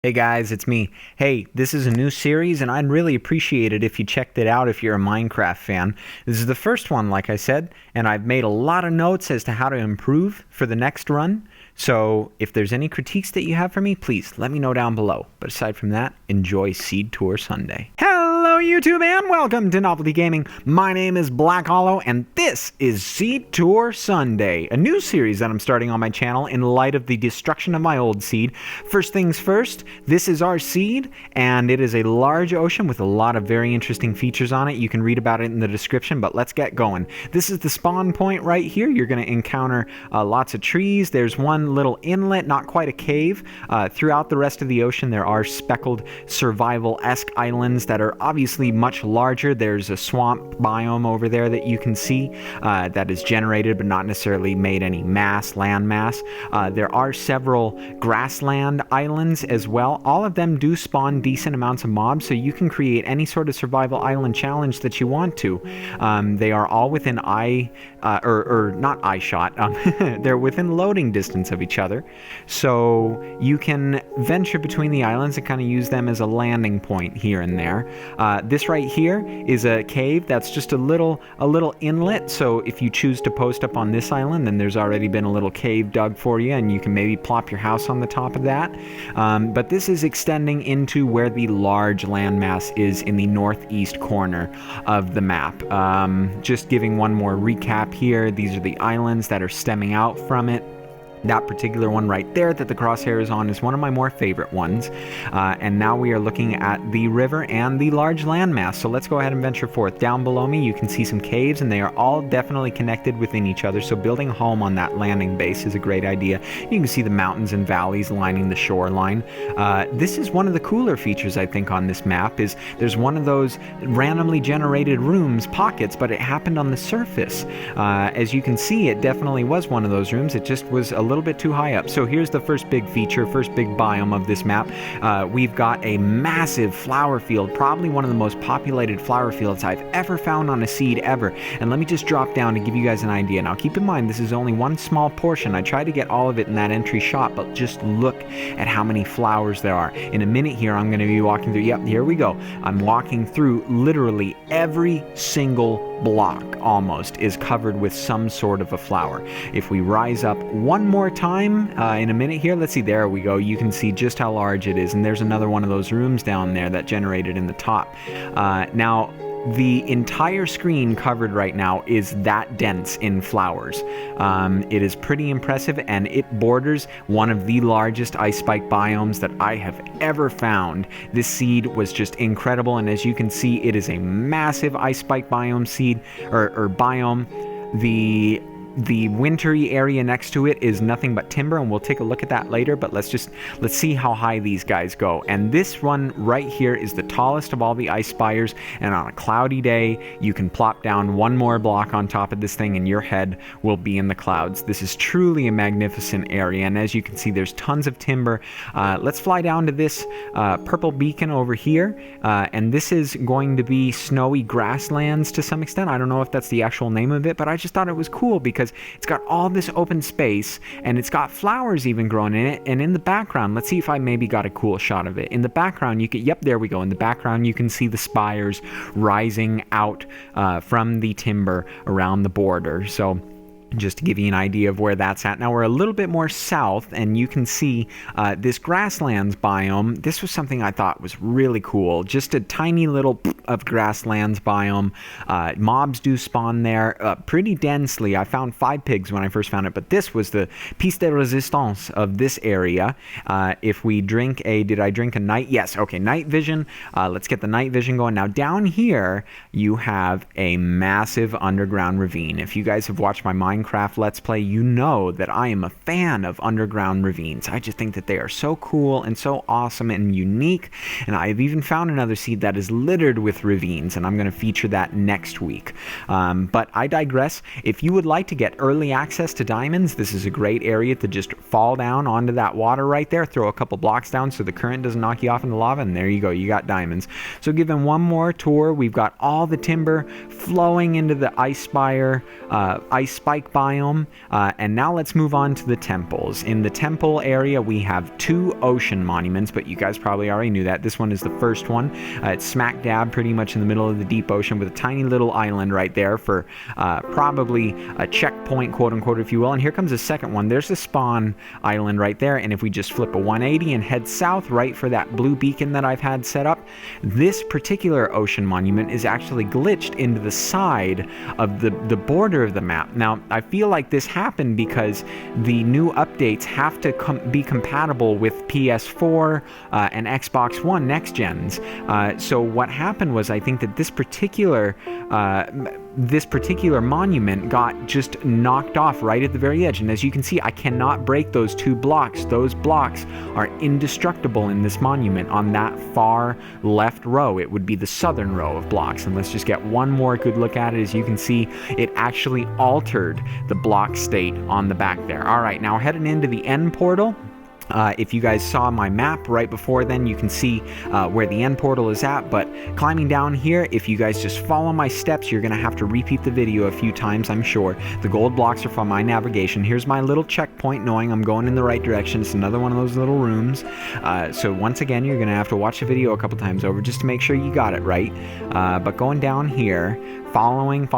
Hey guys, it's me. Hey, this is a new series and I'd really appreciate it if you checked it out if you're a Minecraft fan. This is the first one, like I said, and I've made a lot of notes as to how to improve for the next run. So if there's any critiques that you have for me, please let me know down below. But aside from that, enjoy Seed Tour Sunday. Hello YouTube and welcome to Novelty Gaming. My name is BLacKHaLLoW and this is Seed Tour Sunday, a new series that I'm starting on my channel in light of the destruction of my old seed. First things first, this is our seed and it is a large ocean with a lot of very interesting features on it. You can read about it in the description, but let's get going. This is the spawn point right here. You're going to encounter lots of trees. There's one little inlet, not quite a cave. Throughout the rest of the ocean there are speckled survival-esque islands that are obviously much larger. There's a swamp biome over there that you can see that is generated but not necessarily made any land mass. There are several grassland islands as well. All of them do spawn decent amounts of mobs, so you can create any sort of survival island challenge that you want to. They are all within not eye shot. They're within loading distance of each other, so you can venture between the islands and kind of use them as a landing point here and there. This right here is a cave that's just a little inlet, so if you choose to post up on this island, then there's already been a little cave dug for you and you can maybe plop your house on the top of that. But this is extending into where the large landmass is in the northeast corner of the map. Just giving one more recap here, these are the islands that are stemming out from it. That particular one right there that the crosshair is on is one of my more favorite ones. And now we are looking at the river and the large landmass. So let's go ahead and venture forth. Down below me you can see some caves and they are all definitely connected within each other. So building a home on that landing base is a great idea. You can see the mountains and valleys lining the shoreline. This is one of the cooler features I think on this map is there's one of those randomly generated rooms, pockets, but it happened on the surface. As you can see, it definitely was one of those rooms. It just was a little bit too high up. So here's the first big feature, first big biome of this map. We've got a massive flower field, probably one of the most populated flower fields I've ever found on a seed ever. And let me just drop down to give you guys an idea. Now keep in mind this is only one small portion. I tried to get all of it in that entry shot, but just look at how many flowers there are. In a minute here I'm going to be walking through, yep, here we go. I'm walking through literally every single block almost is covered with some sort of a flower. If we rise up one more time in a minute here, let's see, there we go. You can see just how large it is, and there's another one of those rooms down there that generated in the top. Now the entire screen covered right now is that dense in flowers. It is pretty impressive, and it borders one of the largest ice spike biomes that I have ever found. This seed was just incredible, and as you can see, it is a massive ice spike biome seed or biome. The wintry area next to it is nothing but timber, and we'll take a look at that later, but let's see how high these guys go. And this one right here is the tallest of all the ice spires, and on a cloudy day you can plop down one more block on top of this thing and your head will be in the clouds. This is truly a magnificent area, and as you can see there's tons of timber. Let's fly down to this purple beacon over here, and this is going to be snowy grasslands to some extent. I don't know if that's the actual name of it, but I just thought it was cool because it's got all this open space and it's got flowers even growing in it. And in the background, let's see if I maybe got a cool shot of it. In the background you can, yep, there we go. In the background you can see the spires rising out from the timber around the border. So just to give you an idea of where that's at. Now we're a little bit more south and you can see this grasslands biome. This was something I thought was really cool. Just a tiny little of grasslands biome. Mobs do spawn there pretty densely. I found 5 pigs when I first found it, but this was the piece de resistance of this area. If we drink did I drink a night? Yes, okay, night vision. Let's get the night vision going. Now down here you have a massive underground ravine. If you guys have watched my Minecraft Let's Play, you know that I am a fan of underground ravines. I just think that they are so cool and so awesome and unique, and I've even found another seed that is littered with ravines, and I'm going to feature that next week. But I digress. If you would like to get early access to diamonds, this is a great area to just fall down onto that water right there, throw a couple blocks down so the current doesn't knock you off in the lava, and there you go, you got diamonds. So given one more tour, we've got all the timber flowing into the ice spike biome. And now let's move on to the temples. In the temple area, we have 2 ocean monuments, but you guys probably already knew that. This one is the first one. It's smack dab pretty much in the middle of the deep ocean with a tiny little island right there for probably a checkpoint, quote unquote, if you will. And here comes the second one. There's a spawn island right there. And if we just flip a 180 and head south right for that blue beacon that I've had set up, this particular ocean monument is actually glitched into the side of the border of the map. Now, I feel like this happened because the new updates have to be compatible with PS4 and Xbox One next gens. So what happened was, I think that this particular monument got just knocked off right at the very edge. And as you can see, I cannot break those 2 blocks. Those blocks are indestructible in this monument on that far left row. It would be the southern row of blocks. And let's just get one more good look at it. As you can see, it actually altered the block state on the back there. All right, now heading into the end portal. If you guys saw my map right before then, you can see where the end portal is at, but climbing down here, if you guys just follow my steps, you're going to have to repeat the video a few times, I'm sure. The gold blocks are from my navigation. Here's my little checkpoint, knowing I'm going in the right direction. It's another one of those little rooms. So once again, you're going to have to watch the video a couple times over just to make sure you got it right. But going down here, following,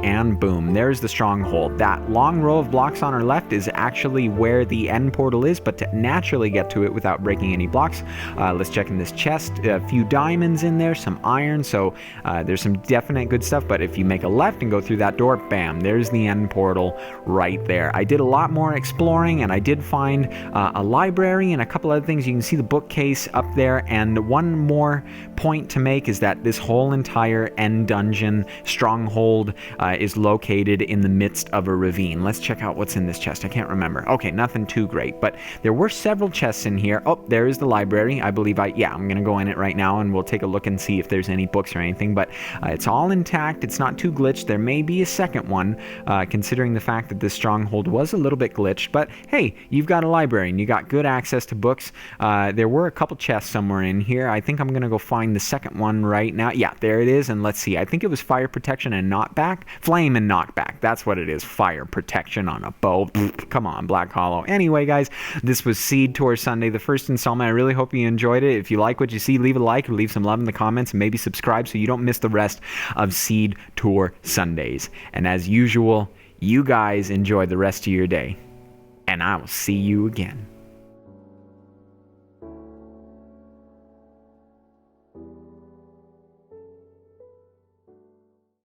and boom, there's the stronghold. That long row of blocks on our left is actually where the end portal is, but to naturally get to it without breaking any blocks, let's check in this chest. A few diamonds in there, some iron, so there's some definite good stuff. But if you make a left and go through that door, bam, there's the end portal right there. I did a lot more exploring, and I did find a library and a couple other things. You can see the bookcase up there, and one more point to make is that this whole entire end dungeon stronghold is located in the midst of a ravine. Let's check out what's in this chest. I can't remember. Okay, nothing too great, but there were several chests in here. Oh, there is the library. I believe I'm going to go in it right now, and we'll take a look and see if there's any books or anything, but it's all intact. It's not too glitched. There may be a second one, considering the fact that this stronghold was a little bit glitched, but hey, you've got a library, and you got good access to books. There were a couple chests somewhere in here. I think I'm going to go find the second one right now. Yeah, there it is, and let's see. I think it was fire protection and knockback. Flame and knockback. That's what it is. Fire protection on a bow. Come on, BLacKHaLLoW. Anyway, guys, this was Seed Tour Sunday, the first installment. I really hope you enjoyed it. If you like what you see, leave a like or leave some love in the comments, and maybe subscribe so you don't miss the rest of Seed Tour Sundays. And as usual, you guys enjoy the rest of your day, and I will see you again.